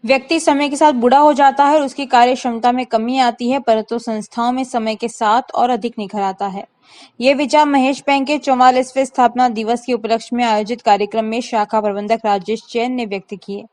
व्यक्ति समय के साथ बूढ़ा हो जाता है और उसकी कार्य क्षमता में कमी आती है, परंतु संस्थाओं में समय के साथ और अधिक निखर आता है। ये विचार महेश बैंक के 44वें स्थापना दिवस के उपलक्ष्य में आयोजित कार्यक्रम में शाखा प्रबंधक राजेश जैन ने व्यक्त किए।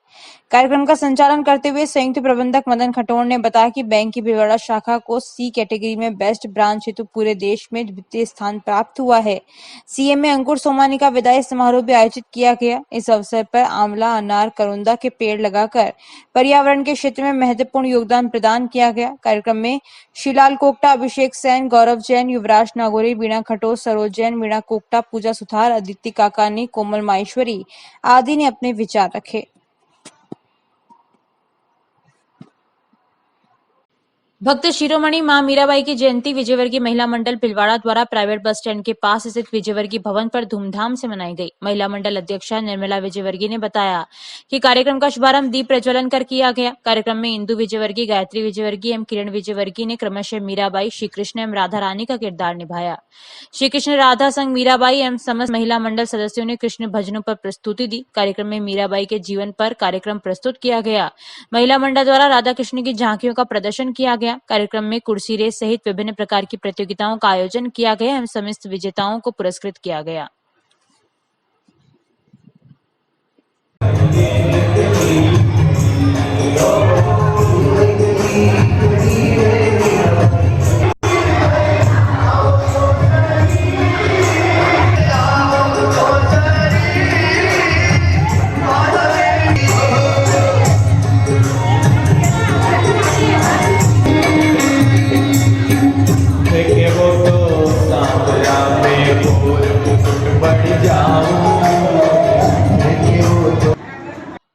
कार्यक्रम का संचालन करते हुए संयुक्त प्रबंधक मदन खटोर ने बताया कि बैंक की भीलवाड़ा शाखा को सी कैटेगरी में बेस्ट ब्रांच हेतु पूरे देश में द्वितीय स्थान प्राप्त हुआ है। सीएमए अंकुर सोमानी का विदाई समारोह भी आयोजित किया गया। इस अवसर पर आंवला, अनार, करोंदा के पेड़ लगाकर पर्यावरण के क्षेत्र में महत्वपूर्ण योगदान प्रदान किया गया। कार्यक्रम में शिलाल कोकटा, अभिषेक सैन, गौरव जैन, युवराज नागौरी, वीणा खटोर, सरोज जैन, वीणा कोकटा, पूजा सुथार, अदिति काकानी, कोमल माहेश्वरी आदि ने अपने विचार रखे। भक्त शिरोमणि मां मीराबाई की जयंती विजयवर्गीय महिला मंडल भिलवाड़ा द्वारा प्राइवेट बस स्टैंड के पास स्थित विजयवर्गीय भवन पर धूमधाम से मनाई गई। महिला मंडल अध्यक्षा निर्मला विजयवर्गीय ने बताया कि कार्यक्रम का शुभारंभ दीप प्रज्वलन कर किया गया। कार्यक्रम में इंदु विजयवर्गीय, गायत्री विजयवर्गीय एवं किरण विजयवर्गीय ने क्रमशः मीराबाई, श्री कृष्ण एवं राधा रानी का किरदार निभाया। श्री कृष्ण राधा संघ मीराबाई एवं समस्त महिला मंडल सदस्यों ने कृष्ण भजनों पर प्रस्तुति दी। कार्यक्रम में मीराबाई के जीवन पर कार्यक्रम प्रस्तुत किया गया। महिला मंडल द्वारा राधा कृष्ण की झांकियों का प्रदर्शन किया गया। कार्यक्रम में कुर्सी रेस सहित विभिन्न प्रकार की प्रतियोगिताओं का आयोजन किया गया एवं समस्त विजेताओं को पुरस्कृत किया गया।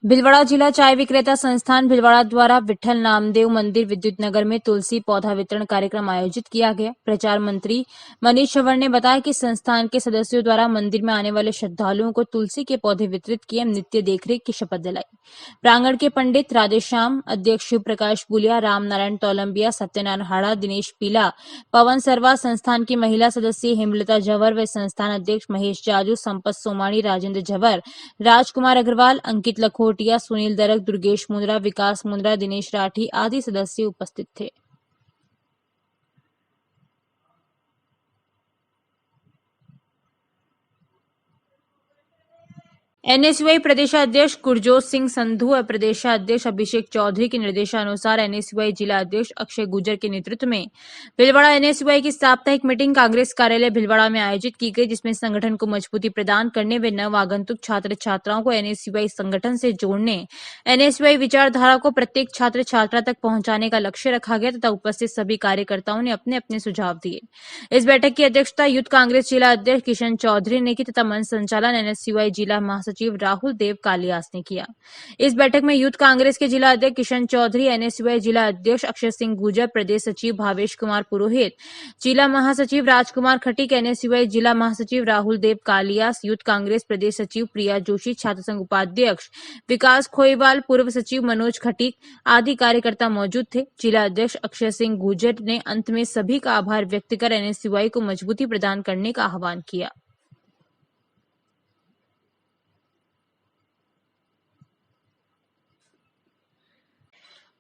भिलवाड़ा जिला चाय विक्रेता संस्थान भिलवाड़ा द्वारा विठल नामदेव मंदिर विद्युत नगर में तुलसी पौधा वितरण कार्यक्रम आयोजित किया गया। प्रचार मंत्री मनीष छवर ने बताया कि संस्थान के सदस्यों द्वारा मंदिर में आने वाले श्रद्धालुओं को तुलसी के पौधे वितरित किए, नित्य देखरेख की शपथ दिलाई। प्रांगण के पंडित राधेश्याम, अध्यक्ष शिव प्रकाश बुलिया, राम नारायण तोलंबिया, सत्यनारायण हाड़ा, दिनेश पीला, पवन सरवा, संस्थान की महिला सदस्य हेमलता झवर व संस्थान अध्यक्ष महेश जाजू, संपत सोमानी, राजेंद्र झवर, राजकुमार अग्रवाल, अंकित लखोटिया, सुनील दरक, दुर्गेश मुंद्रा, विकास मुंद्रा, दिनेश राठी आदि सदस्य उपस्थित थे। एनएसयूआई प्रदेशाध्यक्ष गुरजोत सिंह संधू और प्रदेशाध्यक्ष अभिषेक चौधरी के निर्देशानुसार एनएसयूआई जिला अध्यक्ष अक्षय गुजर के नेतृत्व में भिलवाड़ा एनएसयूआई की साप्ताहिक मीटिंग कांग्रेस कार्यालय भिलवाड़ा में आयोजित की गई, जिसमें संगठन को मजबूती प्रदान करने व नव आगंतुक छात्र छात्राओं को एनएसयूआई संगठन से जोड़ने, एनएसयूआई विचारधारा को प्रत्येक छात्र छात्रा तक पहुंचाने का लक्ष्य रखा गया तथा उपस्थित सभी कार्यकर्ताओं ने अपने अपने सुझाव दिए। इस बैठक की अध्यक्षता यूथ कांग्रेस जिला अध्यक्ष किशन चौधरी ने की तथा मंच संचालन एनएसयूआई जिला महासचिव राहुल देव कालियास ने किया। इस बैठक में यूथ कांग्रेस के जिला अध्यक्ष किशन चौधरी, एनएसयूआई जिला अध्यक्ष अक्षय सिंह गुजर, प्रदेश सचिव भावेश कुमार पुरोहित, जिला महासचिव राजकुमार खटीक, एनएसयूआई जिला महासचिव राहुल देव कालियास, यूथ कांग्रेस प्रदेश सचिव प्रिया जोशी, छात्र संघ उपाध्यक्ष विकास खोईवाल, पूर्व सचिव मनोज खटीक आदि कार्यकर्ता मौजूद थे। जिला अध्यक्ष अक्षय सिंह गुजर ने अंत में सभी का आभार व्यक्त कर एनएसयूआई को मजबूती प्रदान करने का आह्वान किया।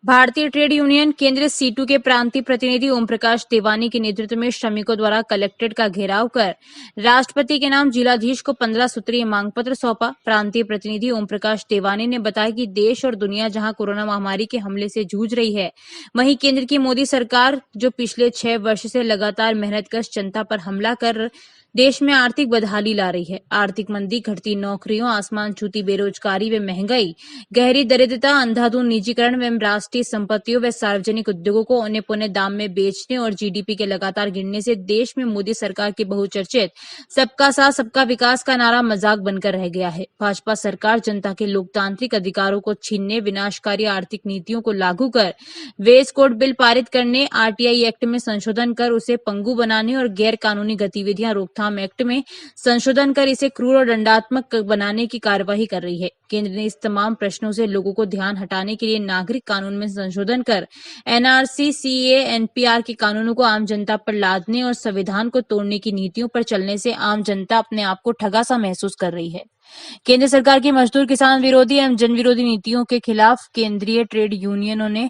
भारतीय ट्रेड यूनियन केंद्र C2 के प्रांतीय प्रतिनिधि ओम प्रकाश देवानी के नेतृत्व में श्रमिकों द्वारा कलेक्ट्रेट का घेराव कर राष्ट्रपति के नाम जिलाधीश को 15 सूत्रीय मांग पत्र सौंपा। प्रांतीय प्रतिनिधि ओम प्रकाश देवानी ने बताया कि देश और दुनिया जहां कोरोना महामारी के हमले से जूझ रही है, वहीं केंद्र की मोदी सरकार जो पिछले 6 वर्ष से लगातार मेहनतकश जनता पर हमला कर देश में आर्थिक बदहाली ला रही है। आर्थिक मंदी, घटती नौकरियों, आसमान छूती बेरोजगारी व महंगाई, गहरी दरिद्रता, अंधाधुंध निजीकरण एवं राष्ट्रीय संपत्तियों व सार्वजनिक उद्योगों को औने पौने दाम में बेचने और जीडीपी के लगातार गिरने से देश में मोदी सरकार की बहुचर्चित सबका साथ सबका विकास का नारा मजाक बनकर रह गया है। भाजपा सरकार जनता के लोकतांत्रिक अधिकारों को छीनने, विनाशकारी आर्थिक नीतियों को लागू कर वेज कोड बिल पारित करने, आरटीआई एक्ट में संशोधन कर उसे पंगु बनाने और गैर कानूनी गतिविधियां रोकथाम एक्ट में संशोधन कर इसे क्रूर और दंडात्मक बनाने की कार्यवाही कर रही है। केंद्र ने इस तमाम प्रश्नों से लोगों को ध्यान हटाने के लिए नागरिक कानून में संशोधन कर एनआरसी, सीए, एनपीआर के कानूनों को आम जनता पर लादने और संविधान को तोड़ने की नीतियों पर चलने से आम जनता अपने आप को ठगा सा महसूस कर रही है। केंद्र सरकार की मजदूर किसान विरोधी एवं जन विरोधी नीतियों के खिलाफ केंद्रीय ट्रेड यूनियनों ने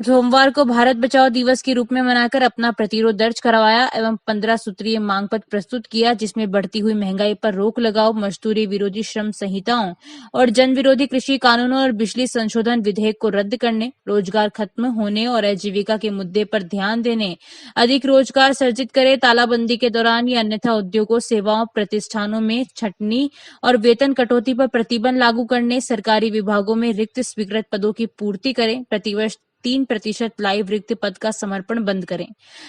सोमवार को भारत बचाओ दिवस के रूप में मनाकर अपना प्रतिरोध दर्ज करवाया एवं 15 सूत्रीय मांग पत्र प्रस्तुत किया, जिसमें बढ़ती हुई महंगाई पर रोक लगाओ, मजदूरी विरोधी श्रम संहिताओं और जन विरोधी कृषि कानूनों और बिजली संशोधन विधेयक को रद्द करने, रोजगार खत्म होने और आजीविका के मुद्दे पर ध्यान देने, अधिक रोजगार सर्जित करे, तालाबंदी के दौरान या अन्यथा उद्योगों, सेवाओं, प्रतिष्ठानों में छटनी और वेतन कटौती पर प्रतिबंध लागू करने, सरकारी विभागों में रिक्त स्वीकृत पदों की पूर्ति करें, प्रतिवर्ष 3% लाइव रिक्त पद का समर्पण बंद करें,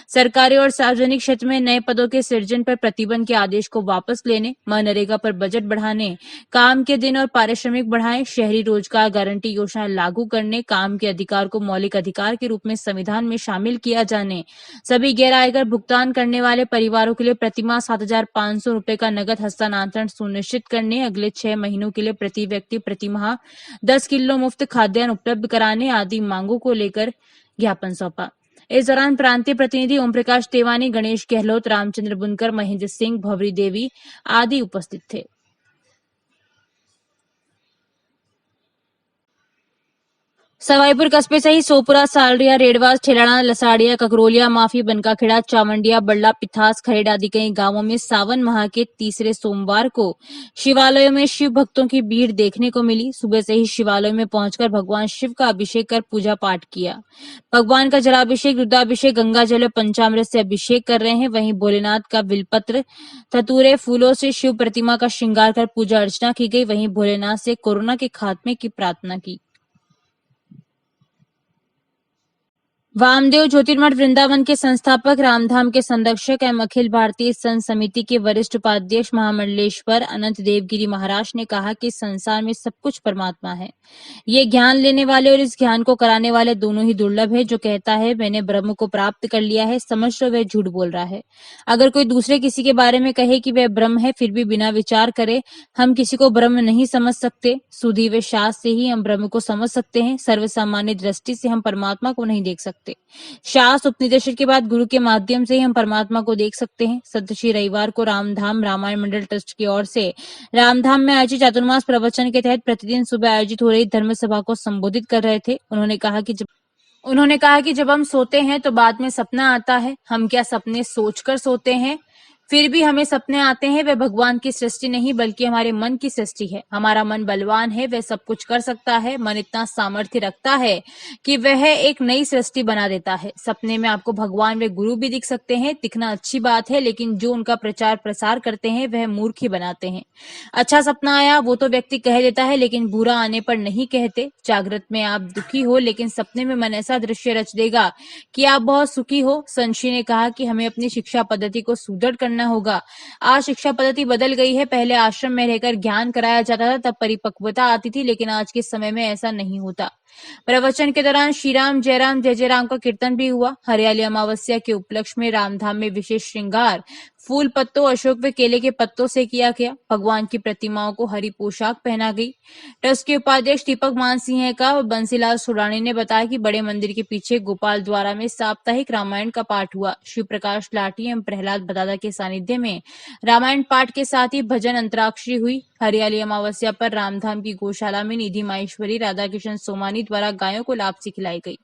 सरकारी और सार्वजनिक क्षेत्र में नए पदों के सृजन पर प्रतिबंध के आदेश को वापस लेने, मनरेगा पर बजट बढ़ाने, काम के दिन और पारिश्रमिक बढ़ाएं, शहरी रोजगार गारंटी योजना लागू करने, काम के अधिकार को मौलिक अधिकार के रूप में संविधान में शामिल किया जाने, सभी गैर आयकर भुगतान करने वाले परिवारों के लिए प्रतिमाह 7,500 रुपए का नगद हस्तांतरण सुनिश्चित करने, अगले 6 महीनों के लिए प्रति व्यक्ति प्रतिमाह 10 किलो मुफ्त खाद्यान्न उपलब्ध कराने आदि मांगों को लेकर ज्ञापन सौंपा। इस दौरान प्रांतीय प्रतिनिधि ओम प्रकाश तेवानी, गणेश गहलोत, रामचंद्र बुनकर, महेंद्र सिंह, भवरी देवी आदि उपस्थित थे। सवाईपुर कस्बे सहित सोपुरा, सालरिया, रेडवास, ठेलाना, लसाड़िया, ककरोलिया, माफी, बनकाखेड़ा, चावंडिया, बल्ला, पिथास, खरेड़ आदि कई गांवों में सावन माह के तीसरे सोमवार को शिवालयों में शिव भक्तों की भीड़ देखने को मिली। सुबह से ही शिवालयों में पहुंचकर भगवान शिव का अभिषेक कर पूजा पाठ किया। भगवान का जलाभिषेक, रुद्राभिषेक, गंगा जल और पंचामृत से अभिषेक कर रहे हैं। वहीं भोलेनाथ का बिलपत्र, धतूरे, फूलों से शिव प्रतिमा का श्रृंगार कर पूजा अर्चना की गई। वहीं भोलेनाथ से कोरोना के खात्मे की प्रार्थना की। वामदेव ज्योतिर्मठ वृंदावन के संस्थापक, रामधाम के संरक्षक एवं अखिल भारतीय संत समिति के वरिष्ठ उपाध्यक्ष महामंडलेश्वर अनंत देवगिरी महाराज ने कहा कि संसार में सब कुछ परमात्मा है। ये ज्ञान लेने वाले और इस ज्ञान को कराने वाले दोनों ही दुर्लभ है। जो कहता है मैंने ब्रह्म को प्राप्त कर लिया है, समझ लो वह झूठ बोल रहा है। अगर कोई दूसरे किसी के बारे में कहे कि वह ब्रह्म है, फिर भी बिना विचार करे हम किसी को ब्रह्म नहीं समझ सकते। सुधी व शास्त्र से ही हम ब्रह्म को समझ सकते हैं। सर्वसामान्य दृष्टि से हम परमात्मा को नहीं देख सकते। शास्त्र उपनिदेशक के बाद गुरु के माध्यम से ही हम परमात्मा को देख सकते हैं। सप्तशी रविवार को रामधाम रामायण मंडल ट्रस्ट की ओर से रामधाम में आयोजित चातुर्मास प्रवचन के तहत प्रतिदिन सुबह आयोजित हो रही धर्म सभा को संबोधित कर रहे थे। उन्होंने कहा कि जब हम सोते हैं तो बाद में सपना आता है। हम क्या सपने सोचकर सोते हैं? फिर भी हमें सपने आते हैं। वह भगवान की सृष्टि नहीं बल्कि हमारे मन की सृष्टि है। हमारा मन बलवान है, वह सब कुछ कर सकता है। मन इतना सामर्थ्य रखता है कि वह एक नई सृष्टि बना देता है। सपने में आपको भगवान व गुरु भी दिख सकते हैं। दिखना अच्छी बात है, लेकिन जो उनका प्रचार प्रसार करते हैं वह मूर्ख ही बनाते हैं। अच्छा सपना आया वो तो व्यक्ति कह देता है, लेकिन बुरा आने पर नहीं कहते। जागृत में आप दुखी हो, लेकिन सपने में मन ऐसा दृश्य रच देगा कि आप बहुत सुखी हो। संशी ने कहा कि हमें अपनी शिक्षा पद्धति को सुदृढ़ करना होगा। आज शिक्षा पद्धति बदल गई है। पहले आश्रम में रहकर ज्ञान कराया जाता था, तब परिपक्वता आती थी, लेकिन आज के समय में ऐसा नहीं होता। प्रवचन के दौरान श्री राम जय जय राम का कीर्तन भी हुआ। हरियाली अमावस्या के उपलक्ष्य में रामधाम में विशेष श्रृंगार फूल पत्तों, अशोक व केले के पत्तों से किया गया। भगवान की प्रतिमाओं को हरी पोशाक पहना गई। ट्रस्ट के उपाध्यक्ष दीपक मान सिंह का व बंसीलाल सुरानी ने बताया कि बड़े मंदिर के पीछे गोपाल द्वारा में साप्ताहिक रामायण का पाठ हुआ। शिव प्रकाश लाठी एवं प्रहलाद बदादा के सानिध्य में रामायण पाठ के साथ ही भजन अंतराक्षरी हुई। हरियाली अमावस्या पर रामधाम की गौशाला में निधि माहेश्वरी राधा किशन सोमानी द्वारा गायों को लापसी खिलाई गई।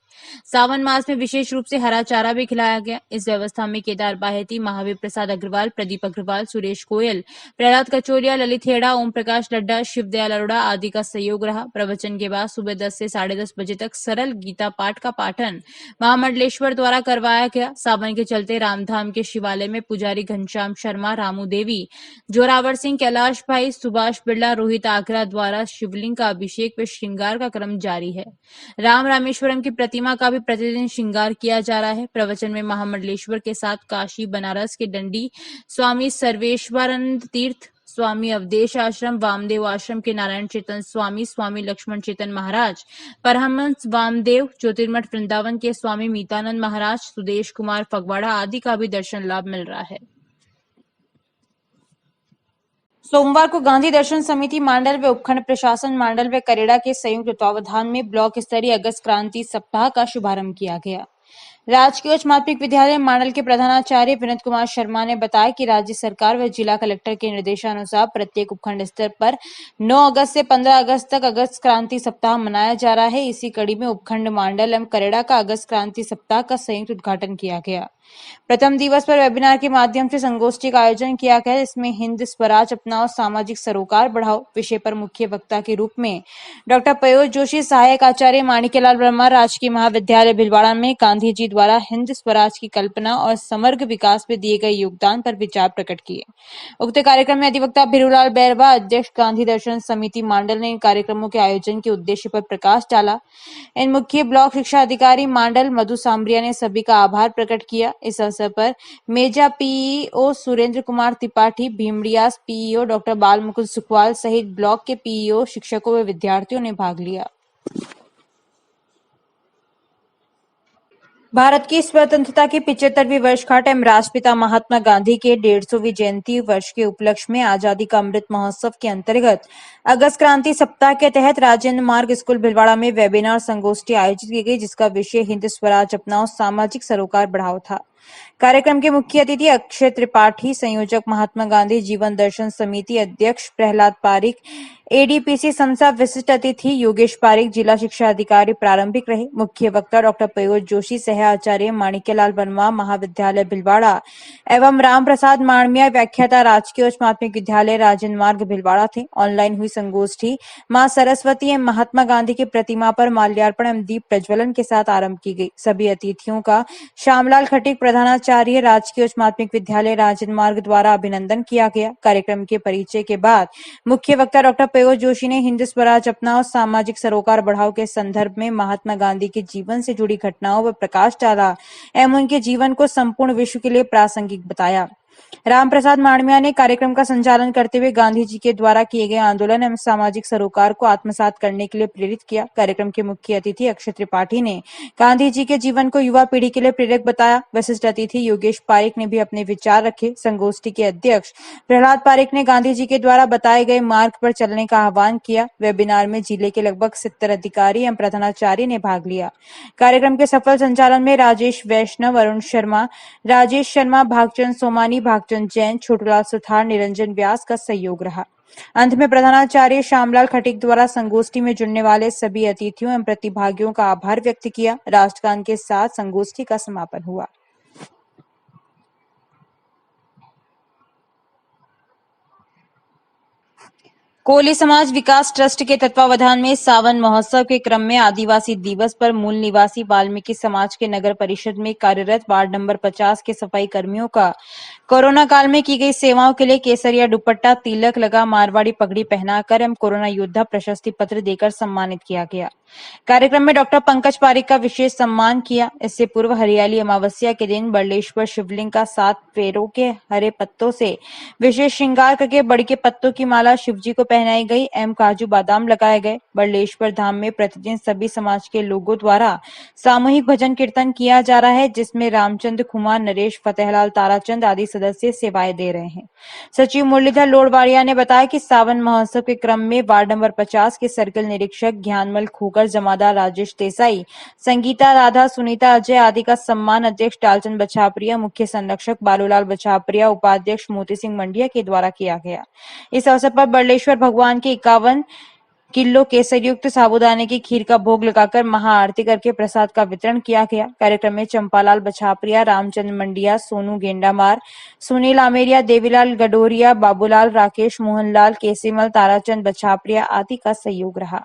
सावन मास में विशेष रूप से हरा चारा भी खिलाया गया। इस व्यवस्था में केदार बाहेती, महावीर प्रसाद अग्रवाल, प्रदीप अग्रवाल, सुरेश गोयल, प्रहलाद कचोरिया, ललित हेड़ा, ओम प्रकाश लड्डा, शिवदयाल अरोड़ा आदि का सहयोग रहा। प्रवचन के बाद सुबह 10 से 10:30 बजे तक सरल गीता पाठ का पाठन महामंडलेश्वर द्वारा करवाया गया। सावन के चलते रामधाम के शिवालय में पुजारी घनश्याम शर्मा, रामू देवी, जोरावर सिंह, कैलाश भाई, सुभाष बिरला, रोहित आगरा द्वारा शिवलिंग का अभिषेक व श्रृंगार का क्रम जारी है। रामेश्वरम की प्रतिमा का भी प्रतिदिन श्रृंगार किया जा रहा है। प्रवचन में महामंडलेश्वर के साथ काशी बनारस के दंडी स्वामी सर्वेश्वरानंद तीर्थ, स्वामी अवधेश आश्रम, वामदेव आश्रम के नारायण चेतन स्वामी, स्वामी लक्ष्मण चेतन महाराज, परमहंस वामदेव, ज्योतिर्मठ वृंदावन के स्वामी मीतानंद महाराज, सुदेश कुमार फगवाड़ा आदि का भी दर्शन लाभ मिल रहा है। सोमवार को गांधी दर्शन समिति मांडल व उपखंड प्रशासन मांडल व करेड़ा के संयुक्त तत्वावधान में ब्लॉक स्तरीय अगस्त क्रांति सप्ताह का शुभारंभ किया गया। राजकीय उच्च माध्यमिक विद्यालय मांडल के प्रधानाचार्य विनोद कुमार शर्मा ने बताया कि राज्य सरकार व जिला कलेक्टर के निर्देशानुसार प्रत्येक उपखंड स्तर पर 9 अगस्त से 15 अगस्त तक अगस्त क्रांति सप्ताह मनाया जा रहा है। इसी कड़ी में उपखंड मांडल एवं करेड़ा का अगस्त क्रांति सप्ताह का संयुक्त उद्घाटन किया गया। प्रथम दिवस पर वेबिनार के माध्यम से संगोष्ठी का आयोजन किया गया, इसमें हिंद स्वराज अपनाओ सामाजिक सरोकार बढ़ाओ विषय पर मुख्य वक्ता के रूप में डॉक्टर पयोज जोशी, सहायक आचार्य माणिक्यलाल वर्मा, राजकीय महाविद्यालय भीलवाड़ा में गांधी जी द्वारा हिंद स्वराज की कल्पना और समग्र विकास में दिए गए योगदान पर विचार प्रकट किए। उक्त कार्यक्रम में अधिवक्ता भीरूलाल बैरवा, अध्यक्ष गांधी दर्शन समिति मांडल ने इन कार्यक्रमों के आयोजन के उद्देश्य पर प्रकाश डाला। इन मुख्य ब्लॉक शिक्षा अधिकारी मांडल मधु सांबरिया ने सभी का आभार प्रकट किया। इस अवसर पर मेजा पीईओ सुरेंद्र कुमार त्रिपाठी, भीमड़ियास पीईओ डॉक्टर बाल मुकुंद सुखवाल सहित ब्लॉक के पीईओ, शिक्षकों व विद्यार्थियों ने भाग लिया। भारत की स्वतंत्रता की 75वीं वर्षगांठ एवं राष्ट्रपिता महात्मा गांधी के 150वीं जयंती वर्ष के उपलक्ष्य में आजादी का अमृत महोत्सव के अंतर्गत अगस्त क्रांति सप्ताह के तहत राजेंद्र मार्ग स्कूल भीलवाड़ा में वेबिनार संगोष्ठी आयोजित की गई, जिसका विषय हिंद स्वराज अपनाओ सामाजिक सरोकार बढ़ाओ था। कार्यक्रम के मुख्य अतिथि अक्षय त्रिपाठी, संयोजक महात्मा गांधी जीवन दर्शन समिति अध्यक्ष प्रहलाद पारिक, एडीपीसी संस्था विशिष्ट अतिथि योगेश पारिक, जिला शिक्षा अधिकारी प्रारंभिक रहे। मुख्य वक्ता डॉक्टर पयोज जोशी, सह आचार्य माणिक्यलाल वर्मा, महाविद्यालय भीलवाड़ा एवं राम प्रसाद माड़मिया, व्याख्याता राजकीय उच्च माध्यमिक विद्यालय राजेंद्र मार्ग भीलवाड़ा थे। ऑनलाइन हुई संगोष्ठी मां सरस्वती एवं महात्मा गांधी की प्रतिमा पर माल्यार्पण एवं दीप प्रज्वलन के साथ आरंभ की गई। सभी अतिथियों का श्यामलाल खटीक, प्रधानाचार्य राजकीय उच्च माध्यमिक विद्यालय राजेंद्र मार्ग द्वारा अभिनंदन किया गया। कार्यक्रम के परिचय के बाद मुख्य वक्ता डॉक्टर पयोज जोशी ने हिंद स्वराज अपनाओ सामाजिक सरोकार बढ़ाओ के संदर्भ में महात्मा गांधी के जीवन से जुड़ी घटनाओं पर प्रकाश डाला एवं उनके जीवन को संपूर्ण विश्व के लिए प्रासंगिक बताया। राम प्रसाद माड़मिया ने कार्यक्रम का संचालन करते हुए गांधी जी के द्वारा किए गए आंदोलन एवं सामाजिक सरोकार को आत्मसात करने के लिए प्रेरित किया। कार्यक्रम के मुख्य अतिथि अक्षय त्रिपाठी ने गांधी जी के जीवन को युवा पीढ़ी के लिए प्रेरक बताया। विशिष्ट अतिथि योगेश पारिक ने भी अपने विचार रखे। संगोष्ठी के अध्यक्ष प्रहलाद पारिक ने गांधी जी के द्वारा बताए गए मार्ग पर चलने का आह्वान किया। वेबिनार में जिले के लगभग 70 अधिकारी एवं प्रधानाचार्य ने भाग लिया। कार्यक्रम के सफल संचालन में राजेश वैष्णव, अरुण शर्मा, राजेश शर्मा, भागचंद सोमानी, भागचंद जैन, छोटूलाल सुथार, निरंजन व्यास का सहयोग रहा। अंत में प्रधानाचार्य श्यामलाल खटीक द्वारा संगोष्ठी में जुड़ने वाले सभी अतिथियों एवं प्रतिभागियों का आभार व्यक्त किया। राष्ट्रगान के साथ संगोष्ठी का समापन हुआ। कोली समाज विकास ट्रस्ट के तत्वावधान में सावन महोत्सव के क्रम में आदिवासी दिवस पर मूल निवासी वाल्मीकि समाज के नगर परिषद में कार्यरत वार्ड नंबर 50 के सफाई कर्मियों का कोरोना काल में की गई सेवाओं के लिए केसरिया दुपट्टा, तिलक लगा मारवाड़ी पगड़ी पहनाकर एवं कोरोना योद्धा प्रशस्ति पत्र देकर सम्मानित किया गया। कार्यक्रम में डॉक्टर पंकज पारिक का विशेष सम्मान किया। इससे पूर्व हरियाली अमावस्या के दिन बरलेश्वर शिवलिंग का 7 पेड़ों के हरे पत्तों से विशेष श्रृंगार करके बड़ के पत्तों की माला शिवजी को पहनाई गई एवं काजू बादाम लगाए गए। बरलेश्वर धाम में प्रतिदिन सभी समाज के लोगों द्वारा सामूहिक भजन कीर्तन किया जा रहा है, जिसमें रामचंद्र कुमार, नरेश, फतेहलाल, ताराचंद आदि सदस्य सेवाएं दे रहे हैं। सचिव मुरलीधर लोड़वाड़िया ने बताया कि सावन महोत्सव के क्रम में वार्ड नंबर 50 के सर्कल निरीक्षक ज्ञानमल खोकर, जमादार राजेश देसाई, संगीता राधा, सुनीता अजय आदि का सम्मान अध्यक्ष डालचंद बछापरिया, मुख्य संरक्षक बालूलाल बछापरिया, उपाध्यक्ष मोती सिंह मंडिया के द्वारा किया गया। इस अवसर पर बरलेश्वर भगवान के 51 किलो केसर युक्त साबूदाने की खीर का भोग लगाकर महाआरती करके प्रसाद का वितरण किया गया। कार्यक्रम में चंपालाल बछापरिया, रामचंद्र मंडिया, सोनू गेंडामार, सुनील आमेरिया, देवीलाल गडोरिया, बाबूलाल, राकेश मोहनलाल, केसीमल, ताराचंद बछापरिया आदि का सहयोग रहा।